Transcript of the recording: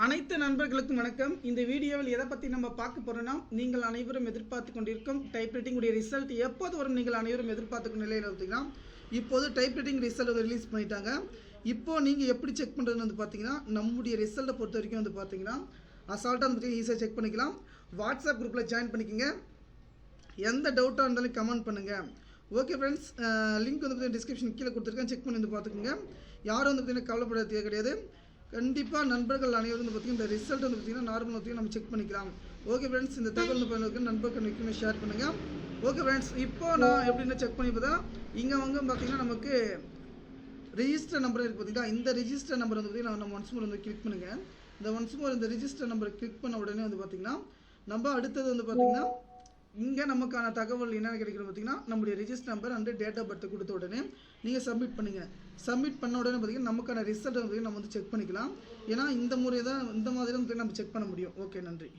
அனைத்து நண்பர்களுக்கும் வணக்கம். இந்த வீடியோவில் எதை பற்றி நம்ம பார்க்க போகிறோம்னா, நீங்கள் அனைவரும் எதிர்பார்த்து கொண்டிருக்கும் டைப்ரைட்டிங் உடைய ரிசல்ட் எப்போது வரும் நீங்கள் அனைவரும் எதிர்பார்த்துக்கும் நிலையில் பார்த்தீங்கன்னா, இப்போது டைப்ரைட்டிங் ரிசல்ட் ரிலீஸ் பண்ணிட்டாங்க. இப்போது நீங்கள் எப்படி செக் பண்ணுறதுன்னு வந்து பார்த்தீங்கன்னா, நம்முடைய ரிசல்ட்டை பொறுத்த வரைக்கும் வந்து பார்த்தீங்கன்னா அசால்ட்டாக வந்து ஈஸியாக செக் பண்ணிக்கலாம். வாட்ஸ்அப் குரூப்பில் ஜாயின் பண்ணிக்கோங்க. எந்த டவுட்டாக இருந்தாலும் கமெண்ட் பண்ணுங்கள். ஓகே ஃப்ரெண்ட்ஸ், லிங்க் வந்து பார்த்தீங்கன்னா டிஸ்கிரிப்ஷன் கீழே கொடுத்துருக்கேன், செக் பண்ணி வந்து பார்த்துக்கோங்க. யாரும் வந்து பார்த்தீங்கன்னா கவலைப்பட தேவை கிடையாது. கண்டிப்பாக நண்பர்கள் அனைவரும் வந்து பார்த்திங்கன்னா இந்த ரிசல்ட் வந்து பார்த்திங்கன்னா நார்மல் வந்து நம்ம செக் பண்ணிக்கலாம். ஓகே ஃப்ரெண்ட்ஸ், இந்த தகவல் வந்து நண்பர்களுக்கு ஷேர் பண்ணுங்கள். ஓகே ஃப்ரெண்ட்ஸ், இப்போ நான் எப்படின்னா செக் பண்ணி பார்த்தா இங்கே வந்து பார்த்திங்கன்னா நமக்கு ரிஜிஸ்டர் நம்பர் இருக்குது பார்த்திங்கன்னா. இந்த ரிஜிஸ்டர் நம்பர் வந்து பார்த்திங்கன்னா நம்ம ஒன்ஸ் மோர் வந்து கிளிக் பண்ணுங்கள். இந்த ஒன்ஸ் மோர் இந்த ரிஜிஸ்டர் நம்பரை கிளிக் பண்ண உடனே வந்து பார்த்திங்கன்னா நம்ம அடுத்தது வந்து பார்த்திங்கன்னா இங்கே நமக்கான தகவல் என்னென்ன கிடைக்கிறது பார்த்திங்கன்னா, நம்முடைய register number and date of birth கொடுத்த உடனே நீங்கள் சப்மிட் பண்ணுங்கள். சப்மிட் பண்ண உடனே பார்த்திங்கன்னா நமக்கான ரிசல்ட் வந்து நம்ம வந்து செக் பண்ணிக்கலாம். ஏன்னா இந்த முறை தான் இந்த மாதிரி தான் நம்ம செக் பண்ண முடியும். ஓகே, நன்றி.